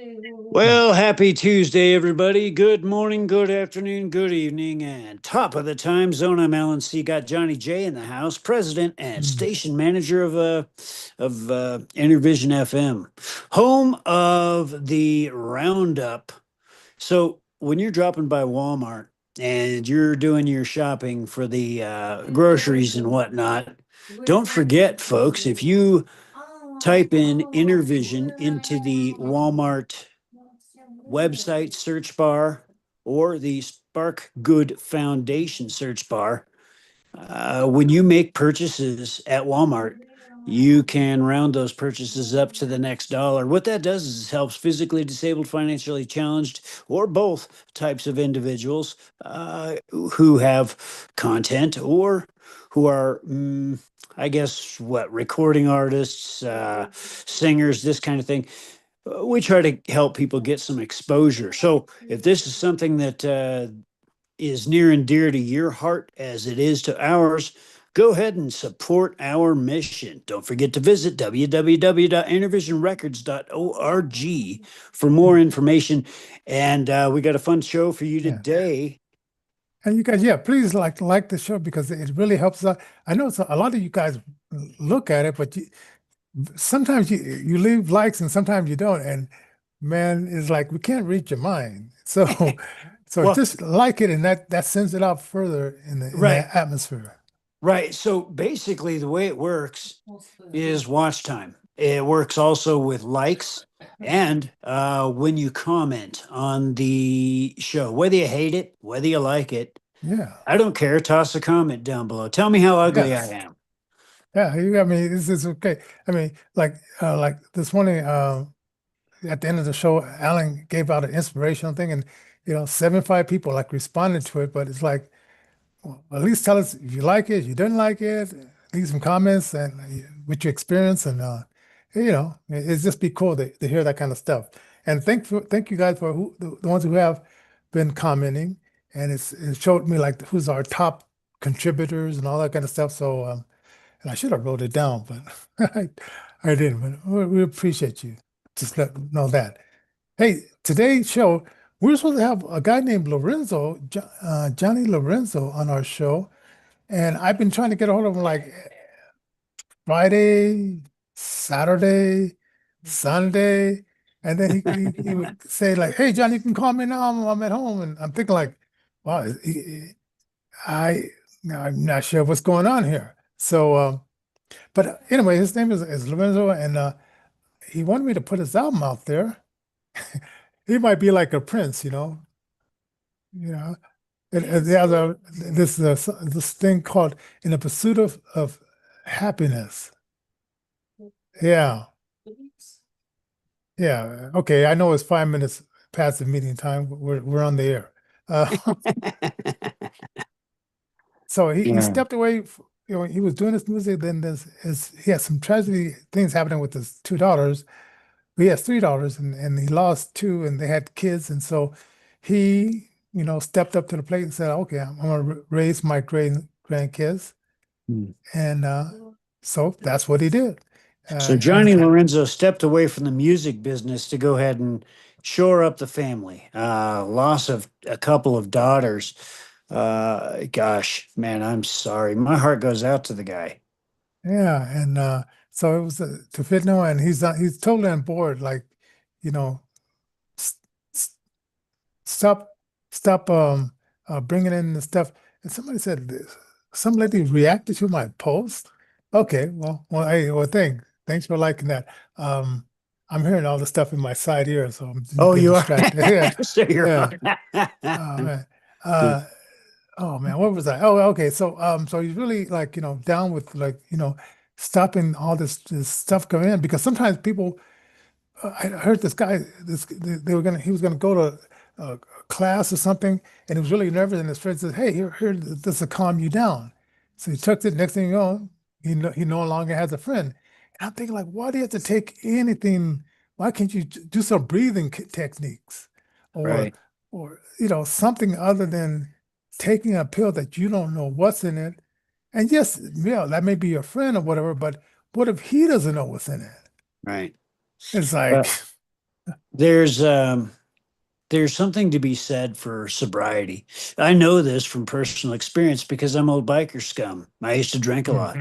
Well, happy Tuesday, everybody. Good morning, good afternoon, good evening, and top of the time zone. I'm Alan C. Got Johnny J in the house, president and Mm. station manager of Innervision FM, home of the Roundup. So when you're dropping by Walmart and you're doing your shopping for the groceries and whatnot, don't forget, folks, if you type in Innervision into the Walmart website search bar or the Spark Good Foundation search bar, when you make purchases at Walmart, you can round those purchases up to the next dollar. What that does is it helps physically disabled, financially challenged, or both types of individuals who have content or who are, I guess, recording artists, singers, this kind of thing. We try to help people get some exposure. So if this is something that is near and dear to your heart as it is to ours, go ahead and support our mission. Don't forget to visit www.intervisionrecords.org for more information. And we got a fun show for you Yeah. today. And you guys, yeah, please like the show because it really helps us. I know a lot of you guys look at it, but sometimes you leave likes and sometimes you don't. And man, it's like we can't read your mind. So Well, just like it, and that sends it out further in the right, atmosphere. right. So basically, the way it works is watch time. It works also with likes and when you comment on the show, whether you hate it, whether you like it, Yeah. I don't care. Toss a comment down below. Tell me how ugly I Yes. am. Yeah. I mean, it's okay. I mean, like this morning, at the end of the show, Alan gave out an inspirational thing, and 75 people like responded to it. But it's like, well, at least tell us if you like it, if you didn't like it, leave some comments and with your experience, and it's just be cool to hear that kind of stuff. And thank you guys for the ones who have been commenting, and it showed me like who's our top contributors and all that kind of stuff. So and I should have wrote it down, but I didn't. But we appreciate you. Just let know that. Hey, today's show, we're supposed to have a guy named Lorenzo, Johnny Lorenzo, on our show, and I've been trying to get a hold of him like Friday, Saturday, Sunday, and then he would say like, "Hey, Johnny, you can call me now. I'm at home," and I'm thinking like, "Wow, I I'm not sure what's going on here." So, but anyway, his name is Lorenzo, and he wanted me to put his album out there. He might be like a prince, you know. And there's this thing called "In the Pursuit of Happiness." Yeah, yeah. Okay, I know it's 5 minutes past the meeting time. We're on the air. Uh, so he Yeah. stepped away. He was doing his music. Then he had some tragedy things happening with his two daughters. He has three daughters, and he lost two, and they had kids, and so he, stepped up to the plate and said, "Okay, I'm going to raise my grandkids," Hmm. and so that's what he did. So And Johnny Lorenzo stepped away from the music business to go ahead and shore up the family. Loss of a couple of daughters. Gosh, man, I'm sorry. My heart goes out to the guy. yeah, and so it was to Fitno, and he's totally on board. Like, you know, s- s- stop stop bringing in the stuff. And somebody said this. Some lady reacted to my post. Okay, hey, thanks for liking that. I'm hearing all the stuff in my side ear, so I'm Oh, getting you are. distracted. Yeah, So you're yeah. right. Oh man. Uh, oh man, what was that? Oh, okay. So he's really like, down with like, stopping all this stuff coming in because sometimes people I heard this guy, he was gonna go to a class or something, and he was really nervous. And his friend said, "Hey, here, this will calm you down." So he took it. Next thing you know, he no longer has a friend. And I'm thinking, like, why do you have to take anything? Why can't you do some breathing techniques, or Right. something other than taking a pill that you don't know what's in it? And yes, yeah, that may be your friend or whatever, but what if he doesn't know what's in it? Right. It's Uh, like. there's there's something to be said for sobriety. I know this from personal experience because I'm old biker scum. I used to drink a Mm, lot.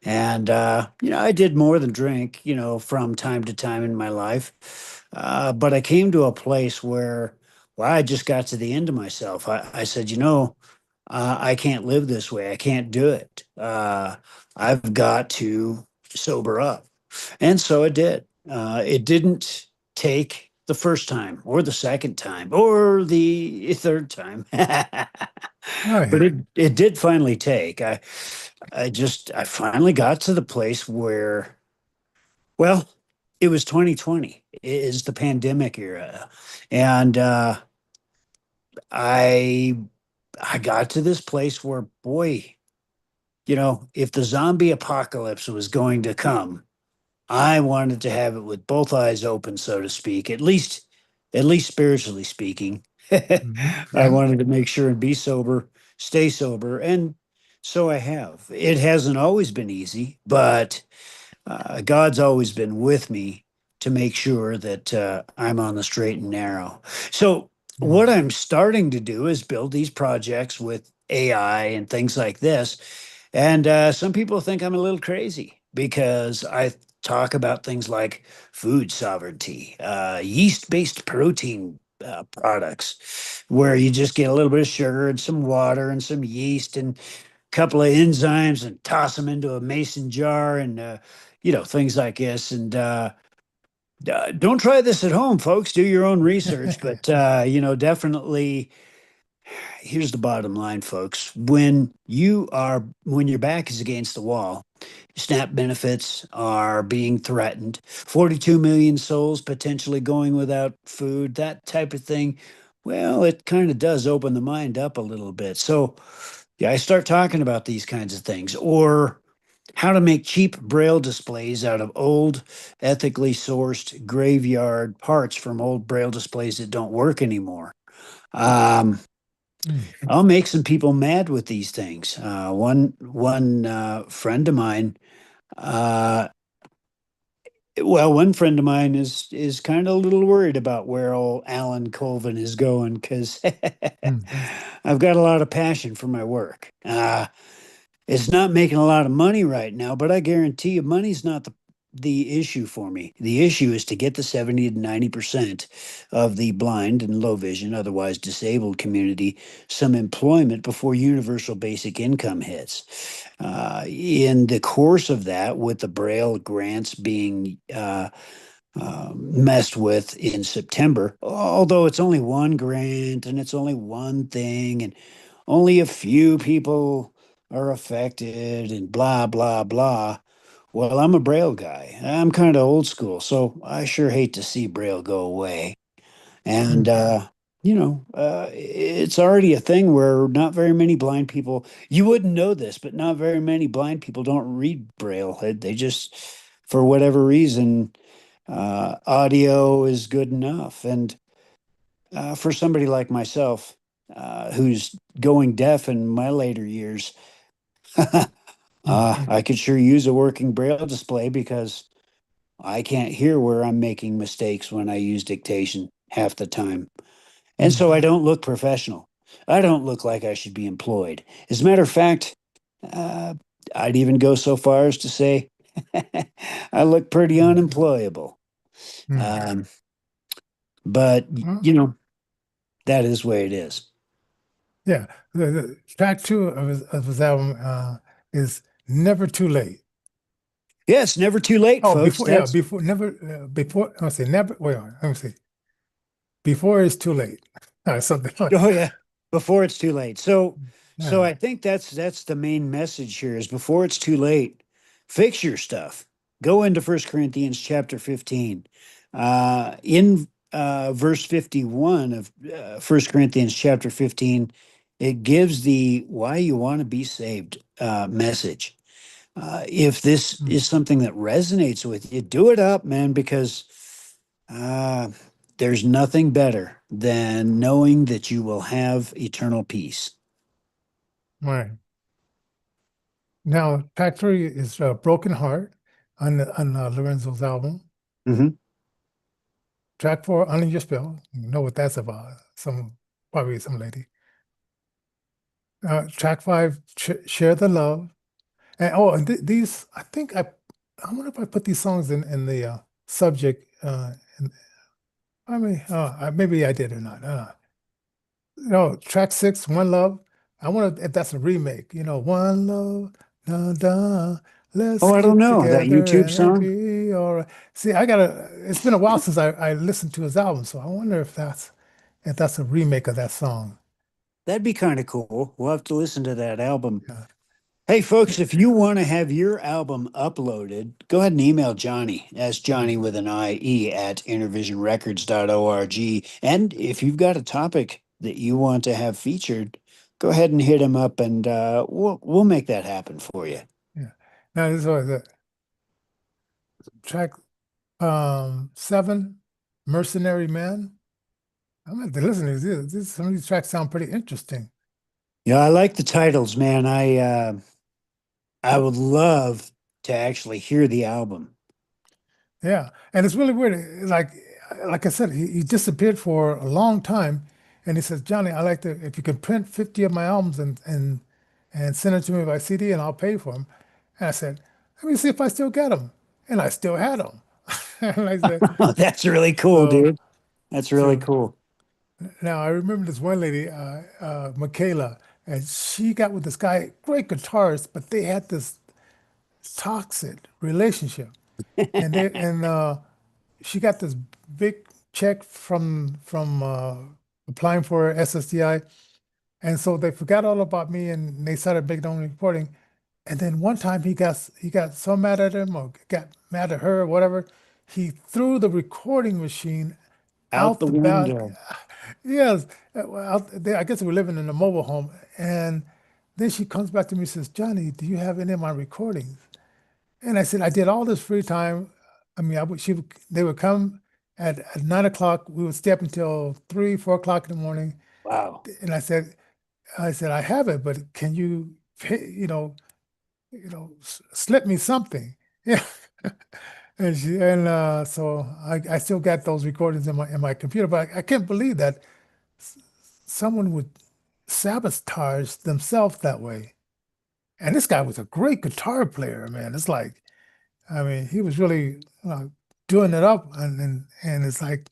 And, I did more than drink, from time to time in my life. But I came to a place where, well, I just got to the end of myself. I said, I can't live this way. I can't do it. I've got to sober up. And so I did. It didn't take the first time or the second time or the third time. oh But yeah. it did finally take. I finally got to the place where, well, it was 2020. It is the pandemic era. And I I got to this place where, boy, if the zombie apocalypse was going to come, I wanted to have it with both eyes open, so to speak, at least spiritually speaking. I Yeah. wanted to make sure and be sober, stay sober, and so I have. It hasn't always been easy, but God's always been with me to make sure that I'm on the straight and narrow. So, Mm, what I'm starting to do is build these projects with AI and things like this. And some people think I'm a little crazy because I talk about things like food sovereignty, yeast based protein products, where you just get a little bit of sugar and some water and some yeast and couple of enzymes and toss them into a mason jar and things like this. And don't try this at home, folks. Do your own research, but definitely. Here's the bottom line, folks. When your back is against the wall, SNAP benefits are being threatened. 42 million souls potentially going without food, that type of thing. Well, it kind of does open the mind up a little bit. So, yeah, I start talking about these kinds of things, or how to make cheap braille displays out of old, ethically sourced graveyard parts from old braille displays that don't work anymore. Um, mm, I'll make some people mad with these things. One friend of mine, uh, one friend of mine is kind of a little worried about where old Alan Colvin is going because mm, I've got a lot of passion for my work. It's not making a lot of money right now, but I guarantee you money's not the issue for me. The issue is to get the 70 to 90% of the blind and low vision, otherwise disabled community some employment before universal basic income hits. In the course of that, with the Braille grants being messed with in September, although it's only one grant and it's only one thing, and only a few people are affected, and blah, blah, blah. Well, I'm a Braille guy. I'm kind of old school, so I sure hate to see Braille go away. And, mm, it's already a thing where not very many blind people, you wouldn't know this, but not very many blind people don't read Braille. They just, for whatever reason, audio is good enough. And for somebody like myself, who's going deaf in my later years, mm, I could sure use a working Braille display because I can't hear where I'm making mistakes when I use dictation half the time. And mm, so I don't look professional. I don't look like I should be employed. As a matter of fact, uh, I'd even go so far as to say I look pretty mm, unemployable. mm. Um, but, Well, that is the way it is. yeah. The track two of his album is Never Too Late. Yeah, it's never too late, Oh, folks. before, yeah, That's, before, never, before, I say never, wait, let me see. Before it's too late. Something like, oh yeah, before it's too late. So yeah. I think that's the main message here is before it's too late, fix your stuff. Go into First Corinthians chapter 15. In verse 51 of First Corinthians chapter 15, it gives the why you want to be saved message. If this Mm, is something that resonates with you, do it up, man, because uh, there's nothing better than knowing that you will have eternal peace. right. Now, track three is Broken Heart on Lorenzo's album. Mhm. Track four, Under Your Spell. You know what that's about. Probably some lady. Track five, Share the Love. And oh, and these, I wonder if I put these songs in the subject. Maybe I did or not. Track six, One Love. I wonder if that's a remake. One Love, da da. Let's Oh, I don't get know. That together YouTube and it'll song? be all right. See, it's been a while since I listened to his album, so I wonder if that's a remake of that song. That'd be kind of cool. We'll have to listen to that album. Yeah. Hey, folks, if you want to have your album uploaded, go ahead and email Johnny. That's Johnny with an IE at innervisionrecords.org. And if you've got a topic that you want to have featured, go ahead and hit him up and we'll make that happen for you. Yeah. Now this was the track seven, Mercenary Man. I'm going to listen to some of these tracks sound pretty interesting. Yeah, I like the titles, man. I would love to actually hear the album. Yeah, and it's really weird. Like I said, he disappeared for a long time, and he says, Johnny, I like to if you can print 50 of my albums and send it to me by CD, and I'll pay for them. And I said, let me see if I still get them, and I still had them. And I said, That's really cool, so dude. That's really so cool. now I remember this one lady, Michaela, and she got with this guy, great guitarist, but they had this toxic relationship, and she got this big check from applying for SSDI, and so they forgot all about me and they started making their own reporting. And then one time he got so mad at him or got mad at her or whatever, he threw the recording machine Out out the the back. window. Yes, I guess we're living in a mobile home, and then she comes back to me and says, "Johnny, do you have any of my recordings?" And I said, I did all this free time. I mean, they would come at 9 o'clock. We would stay up until 3, 4 o'clock in the morning. Wow. And I said, I have it, but can you, slip me something? Yeah. So I still got those recordings in my computer, but I can't believe that someone would sabotage themselves that way. And this guy was a great guitar player, man. It's like, I mean, he was really doing it up, and it's like,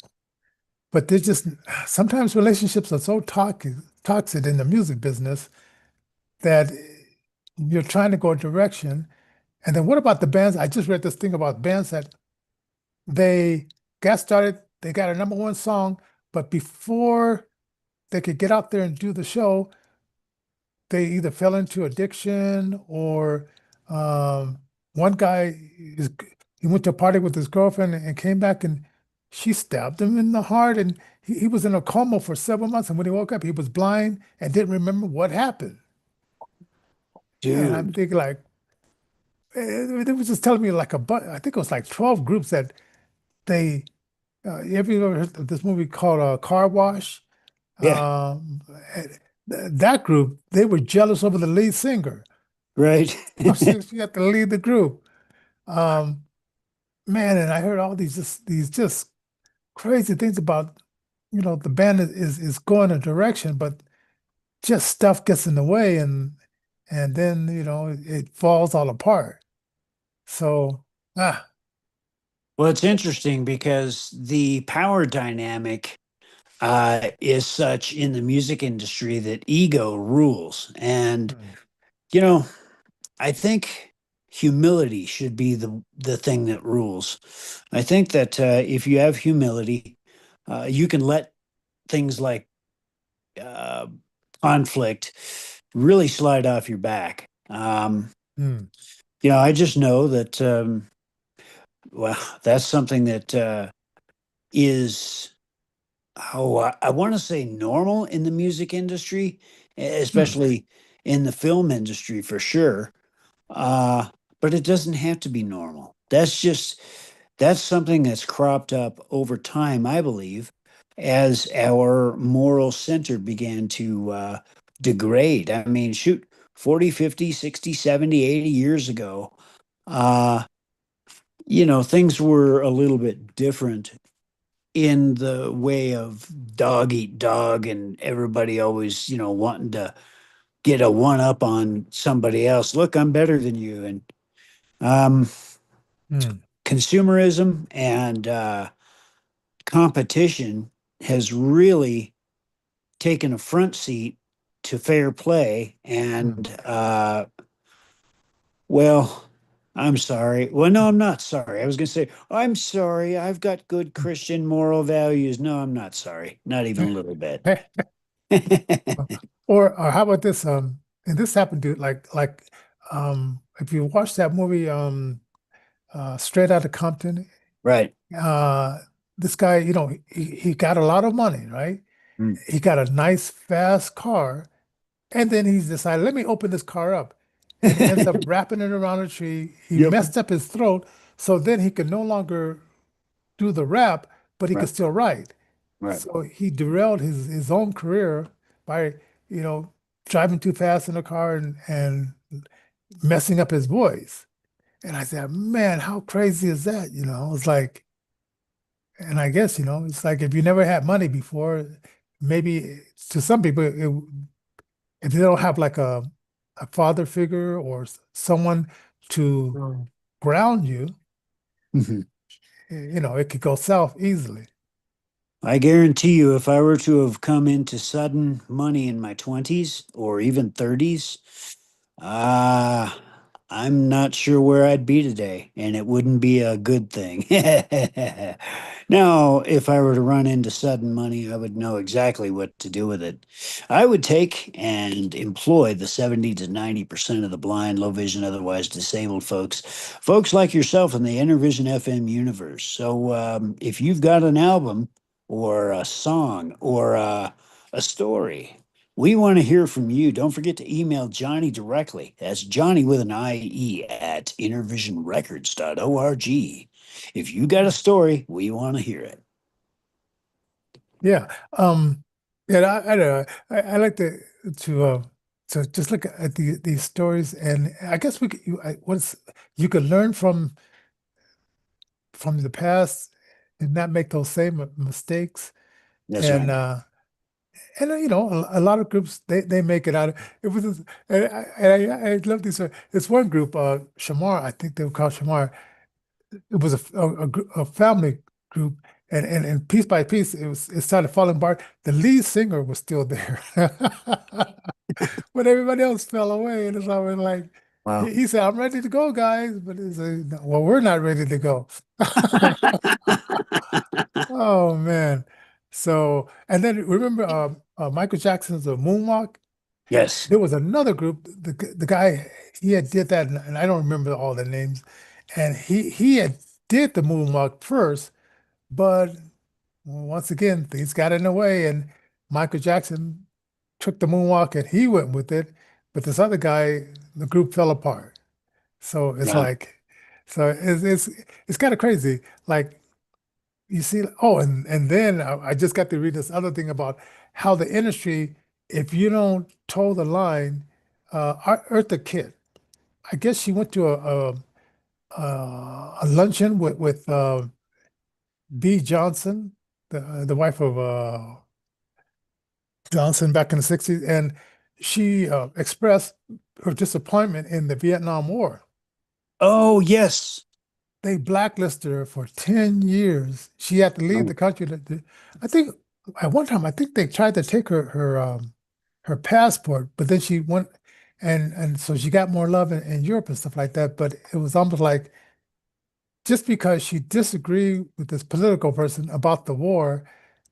but there's just sometimes relationships are so toxic in the music business that you're trying to go a direction. And then what about the bands? I just read this thing about bands that they got started, they got a number one song, but before they could get out there and do the show, they either fell into addiction or um, one guy is he went to a party with his girlfriend and came back and she stabbed him in the heart and he was in a coma for several months and when he woke up he was blind and didn't remember what happened. And I'm Dude. thinking like they was just telling me like I think it was like 12 groups that they have you ever heard of this movie called Car Wash? Yeah. Um, eh, that group, they were jealous over the lead singer. Right. She got to lead the group. Um, man, and I heard all these just crazy things about, the band is going a direction, but just stuff gets in the way and then, it falls all apart. So, ah, Well, it's interesting because the power dynamic is such in the music industry that ego rules. And, mm, you know, I think humility should be the thing that rules. I think that if you have humility, you can let things like uh, conflict really slide off your back. mm, I just know that, well, that's something that is, I want to say normal in the music industry, mm, especially in the film industry for sure. Uh, but it doesn't have to be normal. That's something that's cropped up over time, I believe, as our moral center began to degrade. I mean, shoot, 40, 50, 60, 70, 80 years ago, uh, things were a little bit different in the way of dog eat dog and everybody always, wanting to get a one up on somebody else. Look, I'm better than you. And um, Mm, consumerism and competition has really taken a front seat to fair play. mm. And, well, I'm sorry. Well, no, I'm not sorry. I was going to say, I'm sorry. I've got good Christian moral values. No, I'm not sorry. Not even a little bit. Or how about this? And this happened to if you watch that movie Straight Outta Compton, Right. uh this guy, he got a lot of money, right? Mm. He got a nice fast car, and then he's decided, let me open this car up. And he ends up wrapping it around a tree. He Yep. messed up his throat, so then he could no longer do the rap, but he Right. could still write. Right. So he derailed his own career by, you know, driving too fast in the car and messing up his voice. And I said, man, how crazy is that? It's like, and I guess, it's like if you never had money before, maybe to some people, if they don't have like a father figure or someone to ground you, Mhm. it could go south easily. I guarantee you, if I were to have come into sudden money in my 20s or even 30s, uh, I'm not sure where I'd be today, and it wouldn't be a good thing. Now, if I were to run into sudden money, I would know exactly what to do with it. I would take and employ the 70 to 90% of the blind, low vision, otherwise disabled folks like yourself in the Innervision FM universe. So, if you've got an album, or a song or a story. We want to hear from you. Don't forget to email Johnny directly. That's Johnny with an IE at innervisionrecords.org. If you got a story, we want to hear it. Yeah. Yeah, I don't know. I like to just look at these stories, and I guess we could what's you could learn from the past and not make those same mistakes. That's And right. a lot of groups they make it out. It was and I love this. It's one group, Shamar, I think they were called Shamar. It was a family group, and piece by piece, it started falling apart. The lead singer was still there, but everybody else fell away, and it's always like Wow. he said, "I'm ready to go, guys," but it's like, "No, well, we're not ready to go." Oh man! So and then remember Michael Jackson's Moonwalk. Yes. There was another group. The guy he had did that, and I don't remember all the names. And he had did the moonwalk first, but once again things got in the way, and Michael Jackson took the moonwalk and he went with it. But this other guy, the group fell apart. So it's Wow. like, so it's kind of crazy. Like you see, oh, and then I just got to read this other thing about how the industry, if you don't toe the line, Eartha Kitt. I guess she went to a luncheon with B. Johnson, the wife of Johnson back in the 60s, and she expressed her disappointment in the Vietnam War. Oh, yes. They blacklisted her for 10 years. She had to leave Oh, the country. I think at one time, I think they tried to take her passport, but then she went and so she got more love in Europe and stuff like that. But it was almost like just because she disagreed with this political person about the war,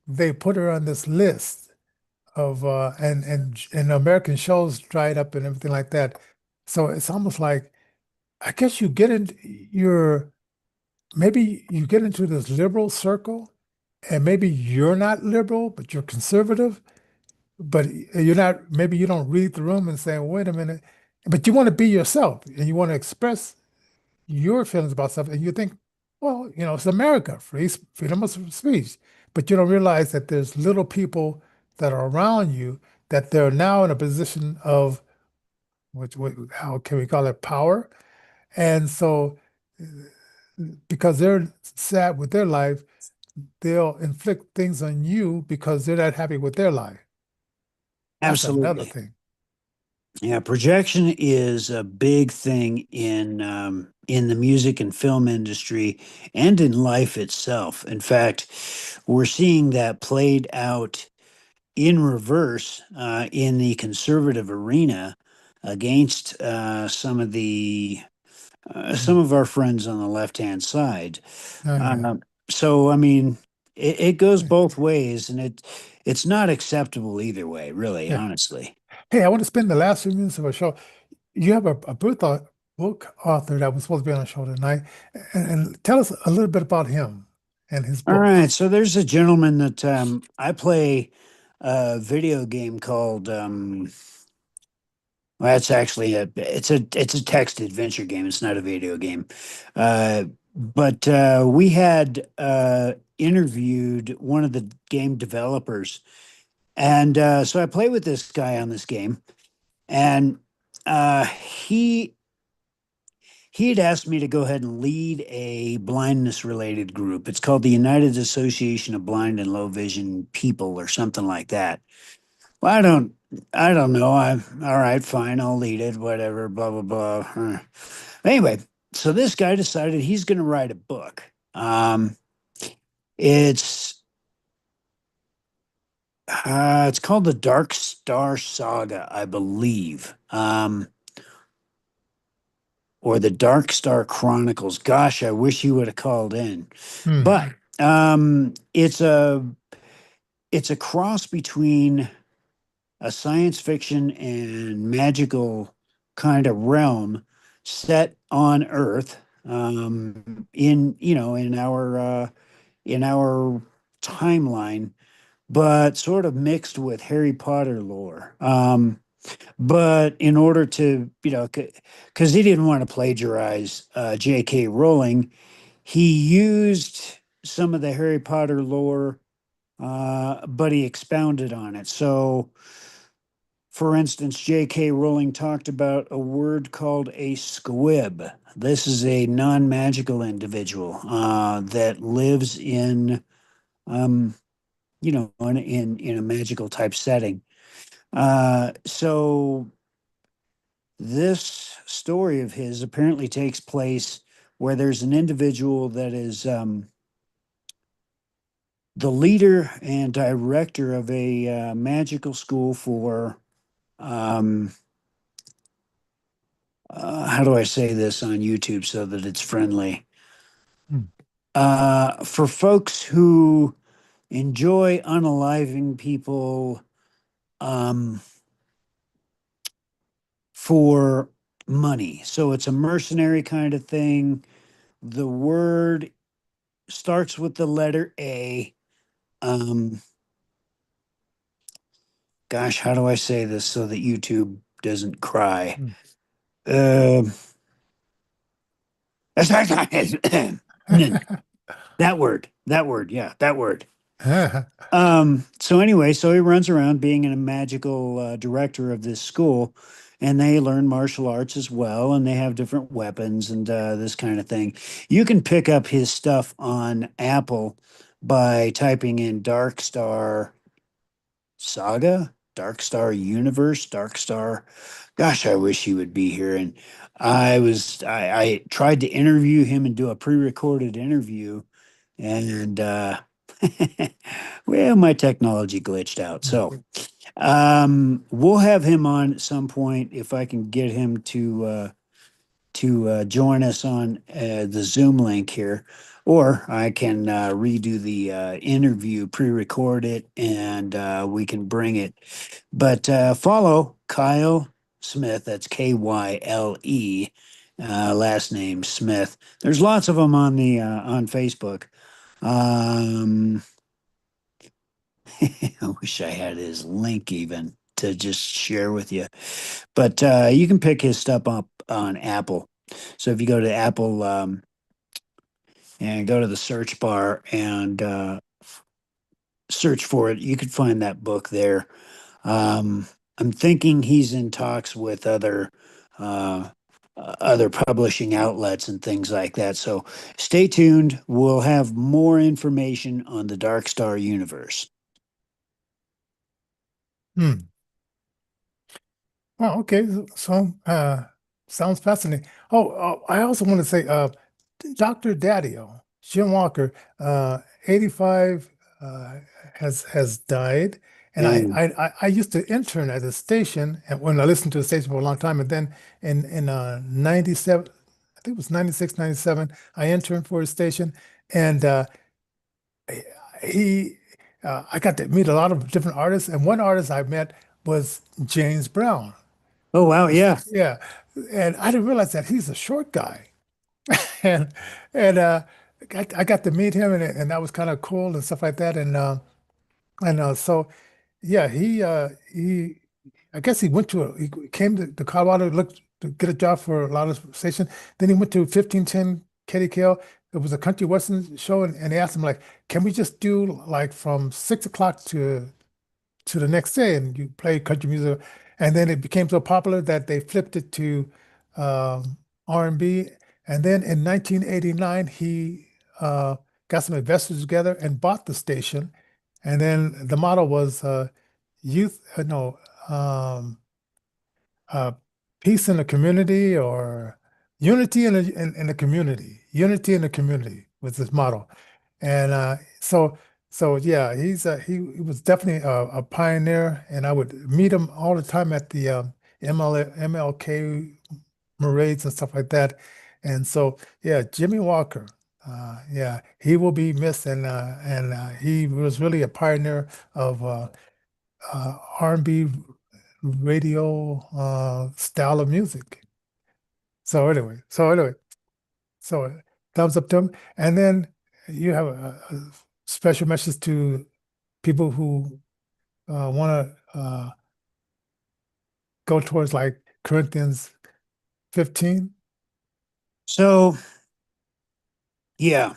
they put her on this list of and American shows dried up and everything like that. So it's almost like I guess you get into your maybe you get into this liberal circle, and maybe you're not liberal, but you're conservative, but you're not, maybe you don't read the room and say, wait a minute, but you want to be yourself and you want to express your feelings about stuff, and you think, well, it's America, freedom of speech. But you don't realize that there's little people that are around you that they're now in a position of how can we call it, power. And so because they're sad with their life, they'll inflict things on you because they're not happy with their life. That's another Absolutely. thing. Yeah, projection is a big thing in the music and film industry and in life itself. In fact, we're seeing that played out in reverse in the conservative arena against some Mhm. of our friends on the left hand side. Oh yeah. So I mean, it goes both ways, and it's not acceptable either way, really, Yeah. honestly. Hey, I want to spend the last few minutes of our show. You have a book author that was supposed to be on the show tonight, and tell us a little bit about him and his All right, books. so there's a gentleman that I play a video game called well, it's actually a text adventure game. It's not a video game. But we had interviewed one of the game developers, and so I play with this guy on this game, and he had asked me to go ahead and lead a blindness related group. It's called the United Association of Blind and Low Vision People or something like that. Well, I don't know. I'm all right, fine, I'll lead it, whatever, blah blah blah. Anyway, so this guy decided he's going to write a book. It's it's called the Dark Star Saga, I believe. Or the Dark Star Chronicles. Gosh, I wish he would have called in. Hmm. But it's a cross between a science fiction and magical kind of realm set on Earth, in in our timeline, but sort of mixed with Harry Potter lore. But in order to, because he didn't want to plagiarize J.K. Rowling, he used some of the Harry Potter lore, but he expounded on it. So, for instance, J.K. Rowling talked about a word called a squib. This is a non-magical individual that lives in, um, in a magical type setting. So this story of his apparently takes place where there's an individual that is the leader and director of a magical school for um, how do I say this on YouTube so that it's friendly? Hmm. For folks who enjoy unaliving people um, for money. So it's a mercenary kind of thing. The word starts with the letter A. Um, Gosh, how do I say this so that YouTube doesn't cry? Hmm. Um that word, yeah, that word. So anyway, so he runs around being a magical director of this school, and they learn martial arts as well, and they have different weapons and this kind of thing. You can pick up his stuff on Apple by typing in Dark Star Saga, Dark Star Universe, Dark Star. Gosh, I wish he would be here. And I tried to interview him and do a pre-recorded interview, and well, my technology glitched out. So we'll have him on at some point if I can get him to join us on the Zoom link here, or I can redo the interview, pre-record it, and we can bring it. But follow Kyle Smith. That's Kyle, last name Smith. There's lots of them on the on Facebook. Um, I wish I had his link even to just share with you. But you can pick his stuff up on Apple. So if you go to Apple and go to the search bar and search for it, you could find that book there. Um, I'm thinking he's in talks with other uh, other publishing outlets and things like that. So stay tuned. We'll have more information on the Dark Star universe. Hmm. Oh, okay. Sounds fascinating. I also want to say, Dr. Daddio, Jim Walker, 85, uh, has died, and And I used to intern at the station, and when I listened to the station for a long time, and then in 97, I think it was 96, 97, I interned for a station, and he I got to meet a lot of different artists, and one artist I met was James Brown. oh wow, yeah. Yeah, and I didn't realize that he's a short guy, and and I got to meet him, and that was kind of cool and stuff like that, and so yeah, he I guess he came to Colorado to look to get a job for a lot of station. Then he went to 1510 KDKL. It was a country western show, and they asked him like, can we just do like from 6 o'clock to the next day, and you play country music. And then it became so popular that they flipped it to R&B. And then in 1989, he got some investors together and bought the station. And then the motto was youth, no, uh, peace in the community, or unity in the community. Unity in the community was his motto. And so yeah, he was definitely a pioneer, and I would meet him all the time at the MLK parades and stuff like that. And so yeah, Jimmy Walker, yeah, he will be missed, and he was really a pioneer of R&B radio style of music. So anyway, so thumbs up to him. And then you have a special message to people who want to go towards like Corinthians 15. So yeah,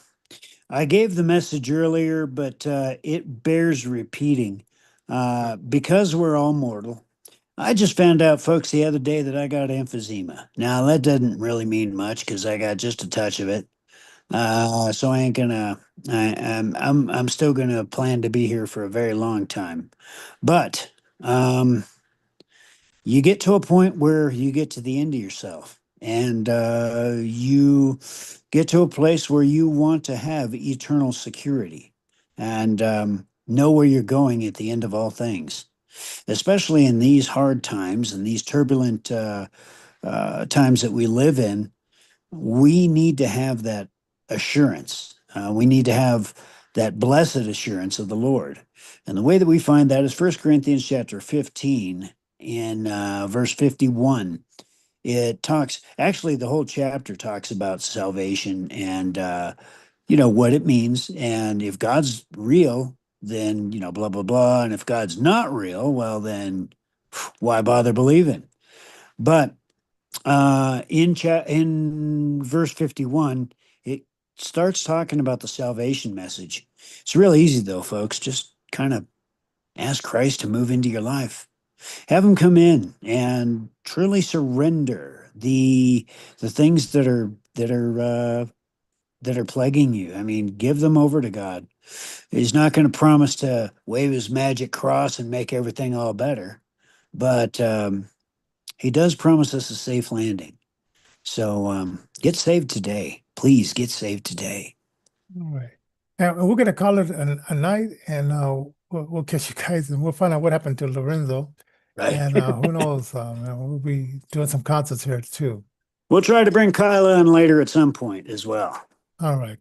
I gave the message earlier, but it bears repeating. Because we're all mortal. I just found out, folks, the other day that I got emphysema. Now that doesn't really mean much because I got just a touch of it. So I ain't gonna. I'm still gonna plan to be here for a very long time, but um, you get to a point where you get to the end of yourself, and you get to a place where you want to have eternal security and know where you're going at the end of all things, especially in these hard times and these turbulent times that we live in. We need to have that assurance. We need to have that blessed assurance of the Lord. And the way that we find that is 1 Corinthians chapter 15 in verse 51. It talks, actually, the whole chapter talks about salvation and, what it means. And if God's real, then, blah, blah, blah. And if God's not real, well, then why bother believing? But in verse 51, it starts talking about the salvation message. It's real easy though, folks. Just kind of ask Christ to move into your life. Have him come in and truly surrender the things that are plaguing you. I mean, give them over to God. He's not going to promise to wave his magic cross and make everything all better, but he does promise us a safe landing. So get saved today. Please get saved today. All right. And we're gonna call it a night, and we'll catch you guys, and we'll find out what happened to Lorenzo. Right. And who knows? We'll be doing some concerts here too. We'll try to bring Kyla in later at some point as well. All right.